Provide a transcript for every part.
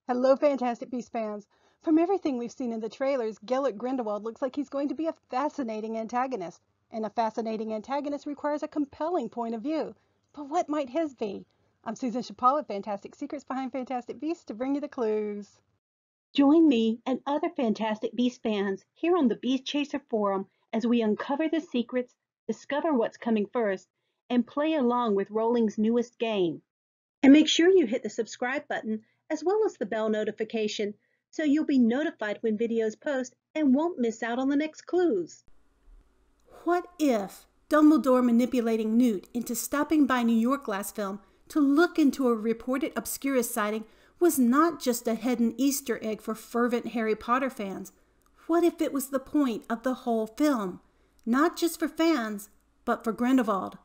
Hello, Fantastic Beasts fans. From everything we've seen in the trailers, Gellert Grindelwald looks like he's going to be a fascinating antagonist. And a fascinating antagonist requires a compelling point of view. But what might his be? I'm Susan Chapal with Fantastic Secrets Behind Fantastic Beasts to bring you the clues. Join me and other Fantastic Beasts fans here on the Beast Chaser Forum as we uncover the secrets, discover what's coming first, and play along with Rowling's newest game. And make sure you hit the subscribe button as well as the bell notification so you'll be notified when videos post and won't miss out on the next clues. What if Dumbledore manipulating Newt into stopping by New York last film to look into a reported Obscurus sighting was not just a hidden Easter egg for fervent Harry Potter fans? What if it was the point of the whole film? Not just for fans, but for Grindelwald.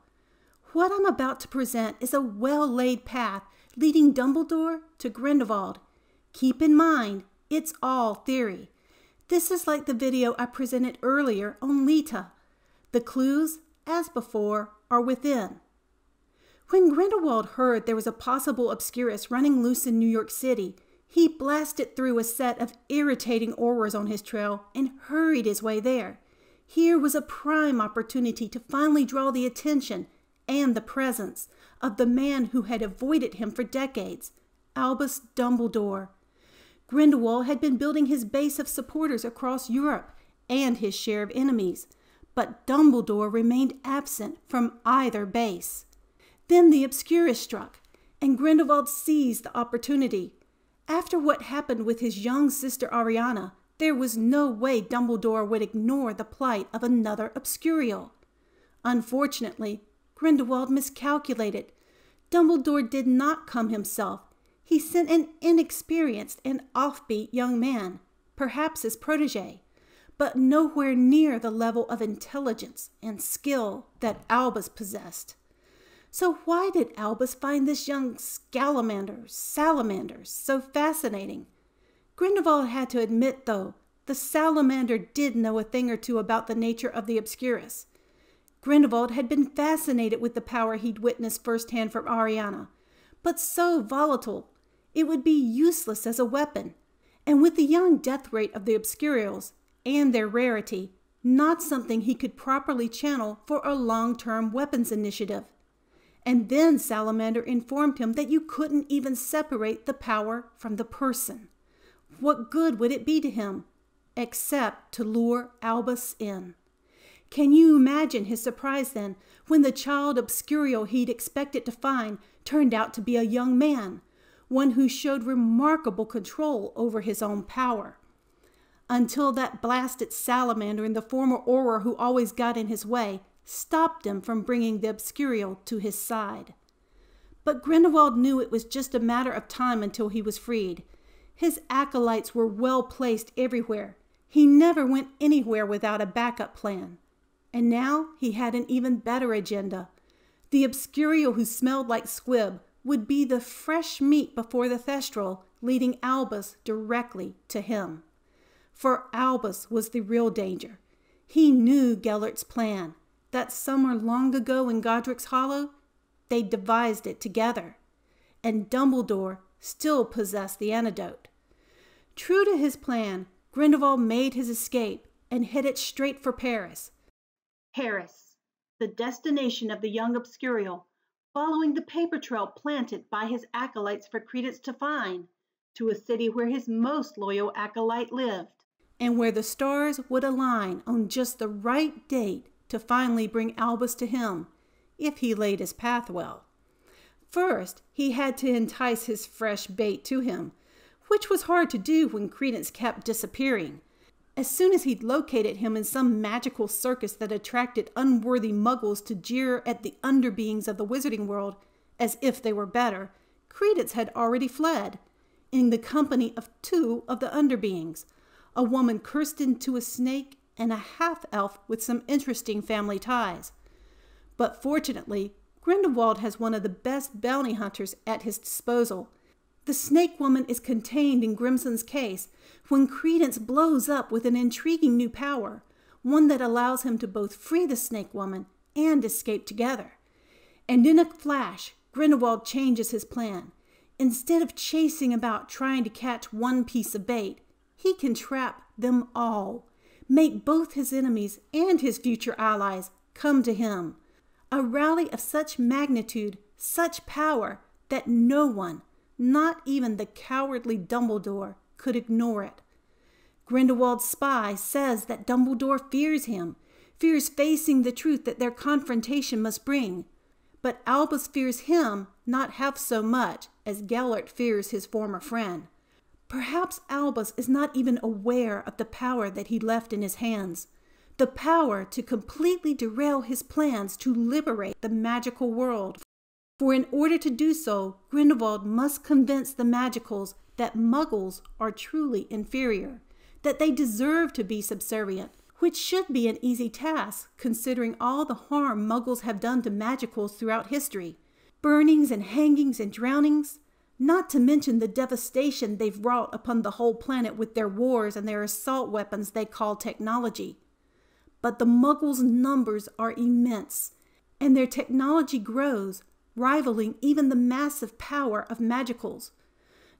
What I'm about to present is a well-laid path leading Dumbledore to Grindelwald. Keep in mind, it's all theory. This is like the video I presented earlier on Lita. The clues, as before, are within. When Grindelwald heard there was a possible Obscurus running loose in New York City, he blasted through a set of irritating Aurors on his trail and hurried his way there. Here was a prime opportunity to finally draw the attention and the presence of the man who had avoided him for decades, Albus Dumbledore. Grindelwald had been building his base of supporters across Europe and his share of enemies, but Dumbledore remained absent from either base. Then the Obscurus struck, and Grindelwald seized the opportunity. After what happened with his young sister Ariana, there was no way Dumbledore would ignore the plight of another Obscurial. Unfortunately, Grindelwald miscalculated. Dumbledore did not come himself. He sent an inexperienced and offbeat young man, perhaps his protege, but nowhere near the level of intelligence and skill that Albus possessed. So why did Albus find this young salamander so fascinating? Grindelwald had to admit, though, the salamander did know a thing or two about the nature of the Obscurus. Grindelwald had been fascinated with the power he'd witnessed firsthand from Ariana, but so volatile, it would be useless as a weapon, and with the young death rate of the Obscurials and their rarity, not something he could properly channel for a long-term weapons initiative. And then Salamander informed him that you couldn't even separate the power from the person. What good would it be to him, except to lure Albus in? Can you imagine his surprise then, when the child Obscurial he'd expected to find turned out to be a young man, one who showed remarkable control over his own power? Until that blasted salamander in the former Auror who always got in his way stopped him from bringing the Obscurial to his side. But Grindelwald knew it was just a matter of time until he was freed. His acolytes were well placed everywhere. He never went anywhere without a backup plan. And now he had an even better agenda. The Obscurial who smelled like squib would be the fresh meat before the Thestral, leading Albus directly to him. For Albus was the real danger. He knew Gellert's plan. That summer long ago in Godric's Hollow, they devised it together, and Dumbledore still possessed the antidote. True to his plan, Grindelwald made his escape and headed straight for Paris. Paris, the destination of the young Obscurial, following the paper trail planted by his acolytes for Credence to find, to a city where his most loyal acolyte lived, and where the stars would align on just the right date to finally bring Albus to him, if he laid his path well. First, he had to entice his fresh bait to him, which was hard to do when Credence kept disappearing. As soon as he'd located him in some magical circus that attracted unworthy Muggles to jeer at the underbeings of the wizarding world as if they were better, Credence had already fled, in the company of two of the underbeings, a woman cursed into a snake and a half-elf with some interesting family ties. But fortunately, Grindelwald has one of the best bounty hunters at his disposal. The snake woman is contained in Grimson's case when Credence blows up with an intriguing new power, one that allows him to both free the snake woman and escape together. And in a flash, Grindelwald changes his plan. Instead of chasing about trying to catch one piece of bait, he can trap them all, make both his enemies and his future allies come to him. A rally of such magnitude, such power, that no one, not even the cowardly Dumbledore, could ignore it. Grindelwald's spy says that Dumbledore fears him, fears facing the truth that their confrontation must bring. But Albus fears him not half so much as Gellert fears his former friend. Perhaps Albus is not even aware of the power that he left in his hands, the power to completely derail his plans to liberate the magical world. For in order to do so, Grindelwald must convince the Magicals that Muggles are truly inferior, that they deserve to be subservient, which should be an easy task considering all the harm Muggles have done to Magicals throughout history. Burnings and hangings and drownings, not to mention the devastation they've wrought upon the whole planet with their wars and their assault weapons they call technology. But the Muggles' numbers are immense, and their technology grows, rivaling even the massive power of Magicals.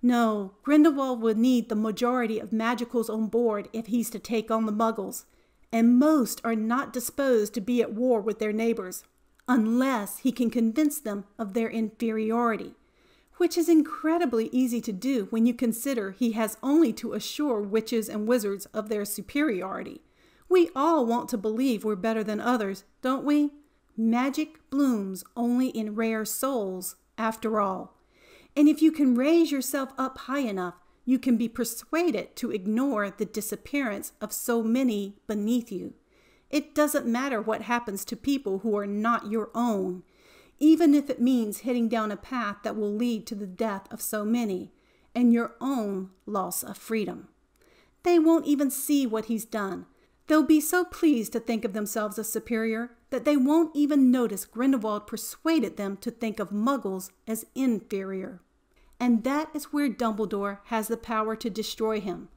No, Grindelwald would need the majority of Magicals on board if he's to take on the Muggles, and most are not disposed to be at war with their neighbors, unless he can convince them of their inferiority, which is incredibly easy to do when you consider he has only to assure witches and wizards of their superiority. We all want to believe we're better than others, don't we? Magic blooms only in rare souls, after all. And if you can raise yourself up high enough, you can be persuaded to ignore the disappearance of so many beneath you. It doesn't matter what happens to people who are not your own, even if it means heading down a path that will lead to the death of so many and your own loss of freedom. They won't even see what he's done. They'll be so pleased to think of themselves as superior that they won't even notice Grindelwald persuaded them to think of Muggles as inferior. And that is where Dumbledore has the power to destroy him.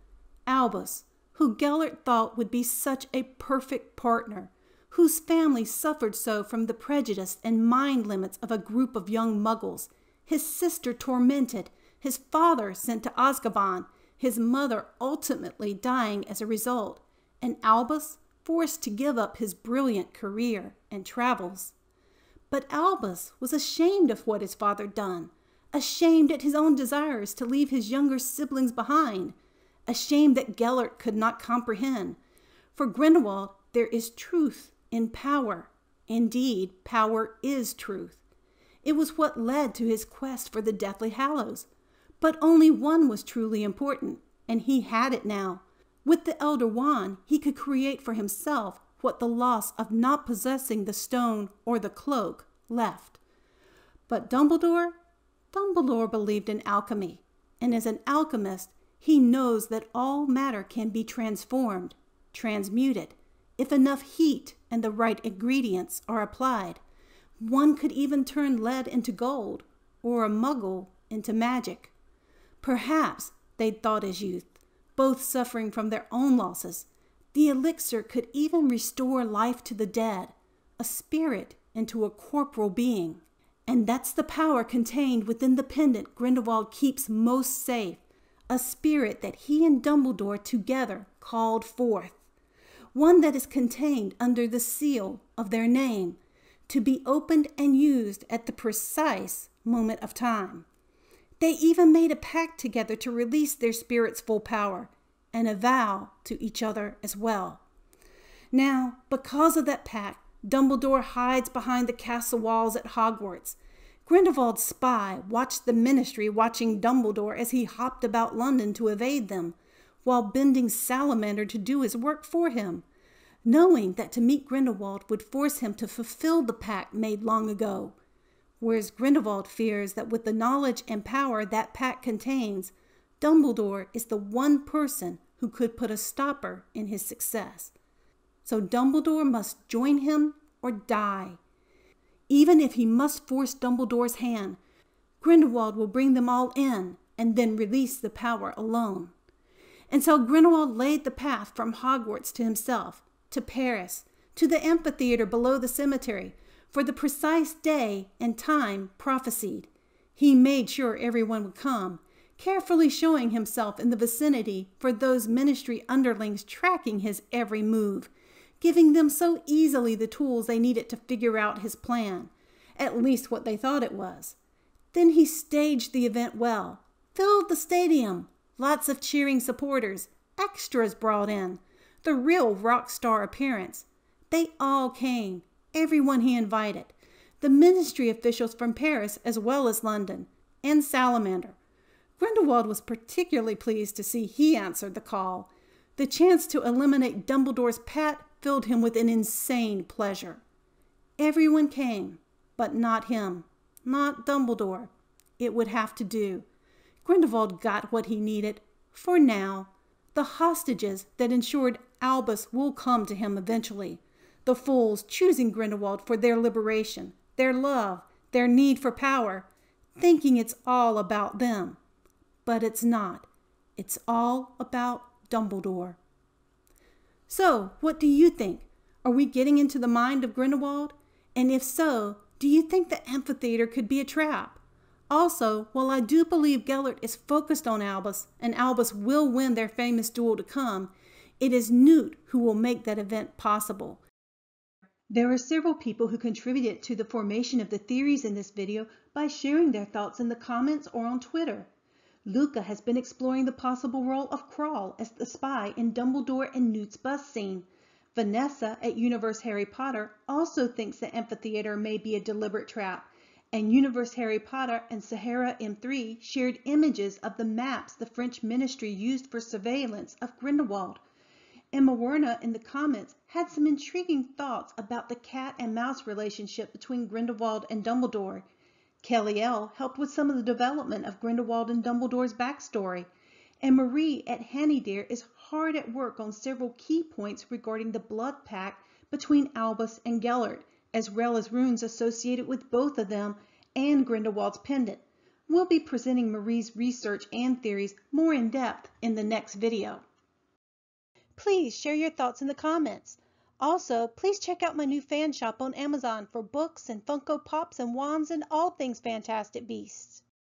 Albus, who Gellert thought would be such a perfect partner, whose family suffered so from the prejudice and mind limits of a group of young Muggles, his sister tormented, his father sent to Azkaban, his mother ultimately dying as a result, and Albus forced to give up his brilliant career and travels. But Albus was ashamed of what his father done, ashamed at his own desires to leave his younger siblings behind, ashamed that Gellert could not comprehend. For Grindelwald, there is truth in power. Indeed, power is truth. It was what led to his quest for the Deathly Hallows. But only one was truly important, and he had it now. With the Elder Wand, he could create for himself what the loss of not possessing the stone or the cloak left. But Dumbledore believed in alchemy, and as an alchemist, he knows that all matter can be transformed, transmuted, if enough heat and the right ingredients are applied. One could even turn lead into gold, or a Muggle into magic. Perhaps, they'd thought as youth, both suffering from their own losses, the elixir could even restore life to the dead, a spirit into a corporal being. And that's the power contained within the pendant Grindelwald keeps most safe, a spirit that he and Dumbledore together called forth, one that is contained under the seal of their name, to be opened and used at the precise moment of time. They even made a pact together to release their spirit's full power, and a vow to each other as well. Now, because of that pact, Dumbledore hides behind the castle walls at Hogwarts. Grindelwald's spy watched the Ministry watching Dumbledore as he hopped about London to evade them, while bending Salamander to do his work for him, knowing that to meet Grindelwald would force him to fulfill the pact made long ago. Whereas Grindelwald fears that with the knowledge and power that pact contains, Dumbledore is the one person who could put a stopper in his success. So Dumbledore must join him or die. Even if he must force Dumbledore's hand, Grindelwald will bring them all in and then release the power alone. And so Grindelwald laid the path from Hogwarts to himself, to Paris, to the amphitheater below the cemetery, for the precise day and time prophesied. He made sure everyone would come, carefully showing himself in the vicinity for those ministry underlings tracking his every move, giving them so easily the tools they needed to figure out his plan, at least what they thought it was. Then he staged the event well, filled the stadium, lots of cheering supporters, extras brought in, the real rock star appearance. They all came, everyone he invited, the ministry officials from Paris as well as London, and Salamander. Grindelwald was particularly pleased to see he answered the call. The chance to eliminate Dumbledore's pet filled him with an insane pleasure. Everyone came, but not him, not Dumbledore. It would have to do. Grindelwald got what he needed, for now. The hostages that ensured Albus will come to him eventually. The fools choosing Grindelwald for their liberation, their love, their need for power, thinking it's all about them. But it's not. It's all about Dumbledore. So, what do you think? Are we getting into the mind of Grindelwald? And if so, do you think the amphitheater could be a trap? Also, while I do believe Gellert is focused on Albus, and Albus will win their famous duel to come, it is Newt who will make that event possible. There are several people who contributed to the formation of the theories in this video by sharing their thoughts in the comments or on Twitter. Luca has been exploring the possible role of Kral as the spy in Dumbledore and Newt's bus scene. Vanessa at Universe Harry Potter also thinks the amphitheater may be a deliberate trap, and Universe Harry Potter and Sahara M3 shared images of the maps the French ministry used for surveillance of Grindelwald. Emma Werner in the comments had some intriguing thoughts about the cat and mouse relationship between Grindelwald and Dumbledore. Kelly L. helped with some of the development of Grindelwald and Dumbledore's backstory, and Marie at Hannydear is hard at work on several key points regarding the blood pact between Albus and Gellert, as well as runes associated with both of them and Grindelwald's pendant. We'll be presenting Marie's research and theories more in depth in the next video. Please share your thoughts in the comments. Also, please check out my new fan shop on Amazon for books and Funko Pops and wands and all things Fantastic Beasts.